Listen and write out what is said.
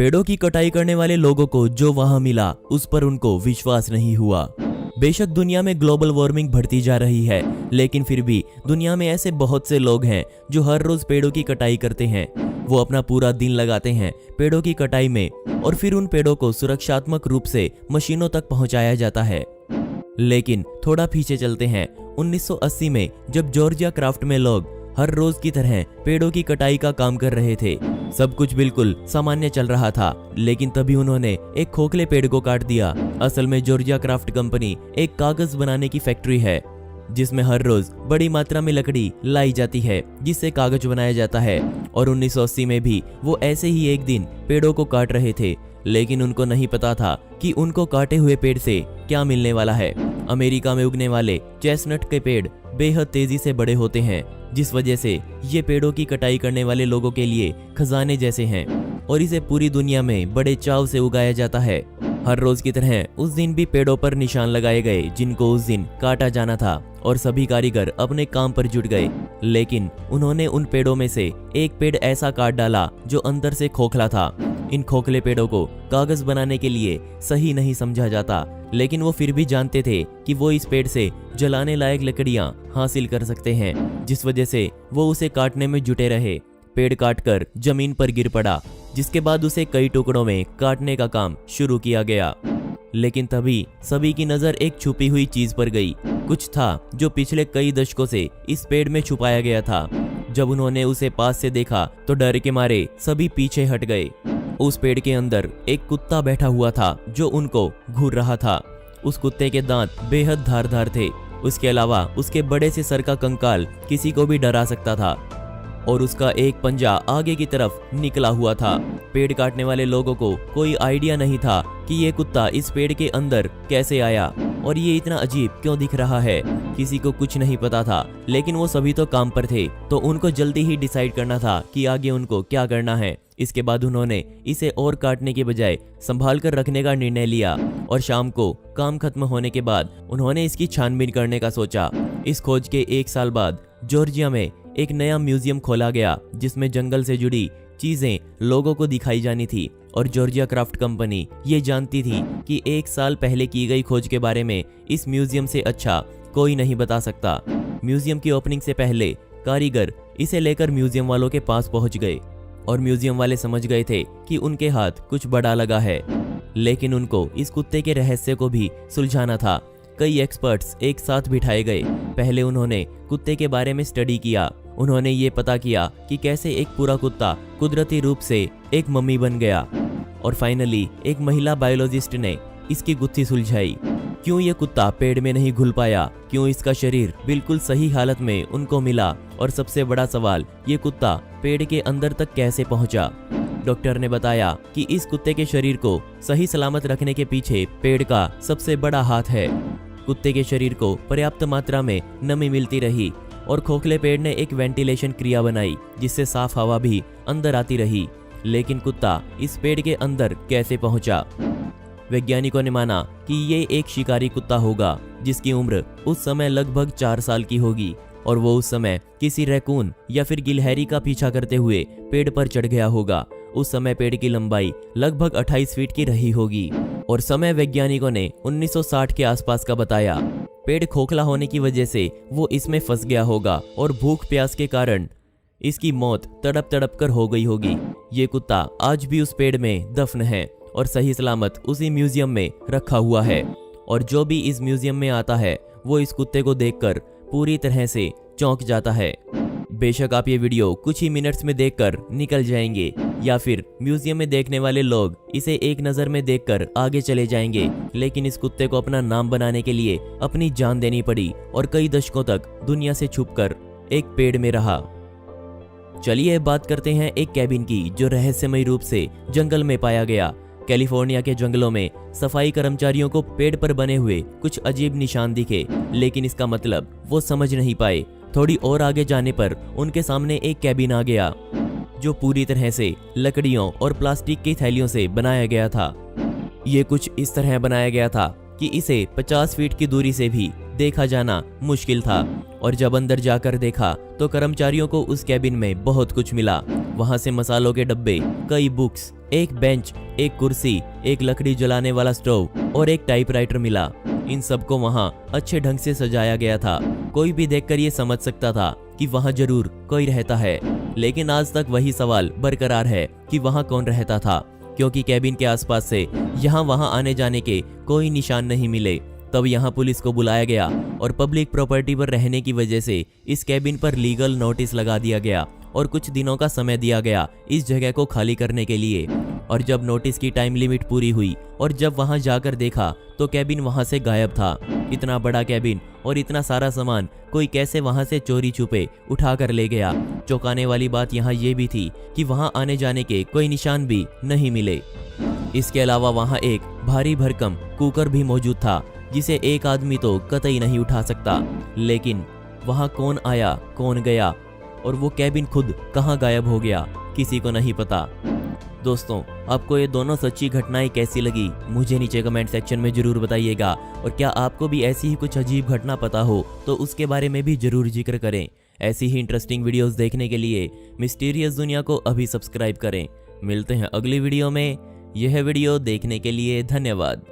पेड़ों की कटाई करने वाले लोगों को जो वहां मिला उस पर उनको विश्वास नहीं हुआ। बेशक दुनिया में ग्लोबल वार्मिंग बढ़ती जा रही है, लेकिन फिर भी दुनिया में ऐसे बहुत से लोग हैं जो हर रोज पेड़ों की कटाई करते हैं। वो अपना पूरा दिन लगाते हैं पेड़ों की कटाई में और फिर उन पेड़ों को सुरक्षात्मक रूप से मशीनों तक पहुंचाया जाता है। लेकिन थोड़ा पीछे चलते हैं 1980 में, जब जॉर्जिया क्राफ्ट में लोग हर रोज की तरह पेड़ों की कटाई का काम कर रहे थे। सब कुछ बिल्कुल सामान्य चल रहा था, लेकिन तभी उन्होंने एक खोखले पेड़ को काट दिया। असल में जॉर्जिया क्राफ्ट कंपनी एक कागज बनाने की फैक्ट्री है, जिसमें हर रोज बड़ी मात्रा में लकड़ी लाई जाती है जिससे कागज बनाया जाता है। और 1980 में भी वो ऐसे ही एक दिन पेड़ों को काट रहे थे, लेकिन उनको नहीं पता था कि उनको काटे हुए पेड़ से क्या मिलने वाला है। अमेरिका में उगने वाले चेस्टनट के पेड़ बेहद तेजी से बड़े होते हैं, जिस वजह से ये पेड़ों की कटाई करने वाले लोगों के लिए खजाने जैसे हैं और इसे पूरी दुनिया में बड़े चाव से उगाया जाता है। हर रोज की तरह उस दिन भी पेड़ों पर निशान लगाए गए जिनको उस दिन काटा जाना था और सभी कारीगर अपने काम पर जुट गए। लेकिन उन्होंने उन पेड़ों में से एक पेड़ ऐसा काट डाला जो अंदर से खोखला था। इन खोखले पेड़ों को कागज बनाने के लिए सही नहीं समझा जाता, लेकिन वो फिर भी जानते थे कि वो इस पेड़ से जलाने लायक लकड़ियां हासिल कर सकते हैं, जिस वजह से वो उसे काटने में जुटे रहे। पेड़ काटकर जमीन पर गिर पड़ा, जिसके बाद उसे कई टुकड़ों में काटने का काम शुरू किया गया। लेकिन तभी सभी की नजर एक छुपी हुई चीज पर गई। कुछ था जो पिछले कई दशकों से इस पेड़ में छुपाया गया था। जब उन्होंने उसे पास से देखा तो डर के मारे सभी पीछे हट गए। उस पेड़ के अंदर एक कुत्ता बैठा हुआ था जो उनको घूर रहा था। उस कुत्ते के दांत बेहद धारदार थे। उसके अलावा उसके बड़े से सर का कंकाल किसी को भी डरा सकता था और उसका एक पंजा आगे की तरफ निकला हुआ था। पेड़ काटने वाले लोगों को कोई आइडिया नहीं था कि ये कुत्ता इस पेड़ के अंदर कैसे आया और ये इतना अजीब क्यों दिख रहा है। किसी को कुछ नहीं पता था, लेकिन वो सभी तो काम पर थे, तो उनको जल्दी ही डिसाइड करना था कि आगे उनको क्या करना है। इसके बाद उन्होंने इसे और काटने के बजाय संभाल कर रखने का निर्णय लिया और शाम को काम खत्म होने के बाद उन्होंने इसकी छानबीन करने का सोचा। इस खोज के 1 साल बाद जॉर्जिया में एक नया म्यूजियम खोला गया, जिसमें जंगल से जुड़ी चीजें लोगों को दिखाई जानी थी। और जॉर्जिया क्राफ्ट कंपनी ये जानती थी कि 1 साल पहले की गई खोज के बारे में इस म्यूजियम से अच्छा कोई नहीं बता सकता। म्यूजियम की ओपनिंग से पहले कारीगर इसे लेकर म्यूजियम वालों के पास पहुंच गए और म्यूजियम वाले समझ गए थे कि उनके हाथ कुछ बड़ा लगा है, लेकिन उनको इस कुत्ते के रहस्य को भी सुलझाना था। कई एक्सपर्ट्स एक साथ बिठाए गए। पहले उन्होंने कुत्ते के बारे में स्टडी किया। उन्होंने ये पता किया कि कैसे एक पूरा कुत्ता कुदरती रूप से एक मम्मी बन गया और फाइनली एक महिला बायोलॉजिस्ट ने इसकी गुत्थी सुलझाई। क्यों ये कुत्ता पेड़ में नहीं घुल पाया, क्यों इसका शरीर बिल्कुल सही हालत में उनको मिला, और सबसे बड़ा सवाल, ये कुत्ता पेड़ के अंदर तक कैसे पहुंचा। डॉक्टर ने बताया कि इस कुत्ते के शरीर को सही सलामत रखने के पीछे पेड़ का सबसे बड़ा हाथ है। कुत्ते के शरीर को पर्याप्त मात्रा में नमी मिलती रही और खोखले पेड़ ने एक वेंटिलेशन क्रिया बनाई, जिससे साफ हवा भी अंदर आती रही। लेकिन कुत्ता इस पेड़ के अंदर कैसे पहुंचा? वैज्ञानिकों ने माना कि ये एक शिकारी कुत्ता होगा, जिसकी उम्र उस समय लगभग 4 साल की होगी और वो उस समय किसी रैकून या फिर गिलहरी का पीछा करते हुए पेड़ पर चढ़ गया होगा। उस समय पेड़ की लंबाई लगभग 28 फीट की रही होगी और समय वैज्ञानिकों ने 1960 के आसपास का बताया। पेड़ खोखला होने की वजह से वो इसमें फंस गया होगा और भूख प्यास के कारण इसकी मौत तड़प तड़प कर हो गई होगी। ये कुत्ता आज भी उस पेड़ में दफन है और सही सलामत उसी म्यूजियम में रखा हुआ है, और जो भी इस म्यूजियम में आता है वो इस कुत्ते को देखकर पूरी तरह से चौंक जाता है। बेशक आप ये वीडियो कुछ ही मिनट्स में देखकर निकल जाएंगे, या फिर म्यूजियम में देखने वाले लोग इसे एक नज़र में देखकर आगे चले जाएंगे, लेकिन इस कुत्ते को अपना नाम बनाने के लिए अपनी जान देनी पड़ी और कई दशकों तक दुनिया से छुपकर एक पेड़ में रहा। चलिए बात करते हैं एक कैबिन की, जो रहस्यमय रूप से जंगल में पाया गया। कैलिफोर्निया के जंगलों में सफाई कर्मचारियों को पेड़ पर बने हुए कुछ अजीब निशान दिखे, लेकिन इसका मतलब वो समझ नहीं पाए। थोड़ी और आगे जाने पर उनके सामने एक कैबिन आ गया, जो पूरी तरह से लकड़ियों और प्लास्टिक की थैलियों से बनाया गया था। ये कुछ इस तरह बनाया गया था कि इसे 50 फीट की दूरी से भी देखा जाना मुश्किल था। और जब अंदर जाकर देखा तो कर्मचारियों को उस कैबिन में बहुत कुछ मिला। वहां से मसालों के डब्बे, कई बुक्स, एक बेंच, एक कुर्सी, एक लकड़ी जलाने वाला स्टोव और एक टाइपराइटर मिला। इन सबको वहां अच्छे ढंग से सजाया गया था। कोई भी देखकर ये समझ सकता था कि वहां जरूर कोई रहता है। लेकिन आज तक वही सवाल बरकरार है कि वहां कौन रहता था, क्योंकि कैबिन के आसपास से यहाँ वहां आने जाने के कोई निशान नहीं मिले। तब यहाँ पुलिस को बुलाया गया और पब्लिक प्रॉपर्टी पर रहने की वजह से इस कैबिन पर लीगल नोटिस लगा दिया गया और कुछ दिनों का समय दिया गया इस जगह को खाली करने के लिए। और जब नोटिस की टाइम लिमिट पूरी हुई और जब वहां जाकर देखा तो कैबिन वहां से गायब था। इतना बड़ा कैबिन और इतना सारा सामान कोई कैसे वहां से चोरी छुपे उठा कर ले गया। चौंकाने वाली बात यहाँ ये भी थी कि वहां आने जाने के कोई निशान भी नहीं मिले। इसके अलावा वहां एक भारी भरकम कुकर भी मौजूद था जिसे एक आदमी तो कतई नहीं उठा सकता। लेकिन वहां कौन आया, कौन गया और वो कैबिन खुद कहां गायब हो गया, किसी को नहीं पता। दोस्तों, आपको ये दोनों सच्ची घटनाएं कैसी लगी मुझे नीचे कमेंट सेक्शन में जरूर बताइएगा। और क्या आपको भी ऐसी ही कुछ अजीब घटना पता हो तो उसके बारे में भी जरूर जिक्र करें। ऐसी ही इंटरेस्टिंग वीडियोस देखने के लिए मिस्टीरियस दुनिया को अभी सब्सक्राइब करें। मिलते हैं अगली वीडियो में। यह वीडियो देखने के लिए धन्यवाद।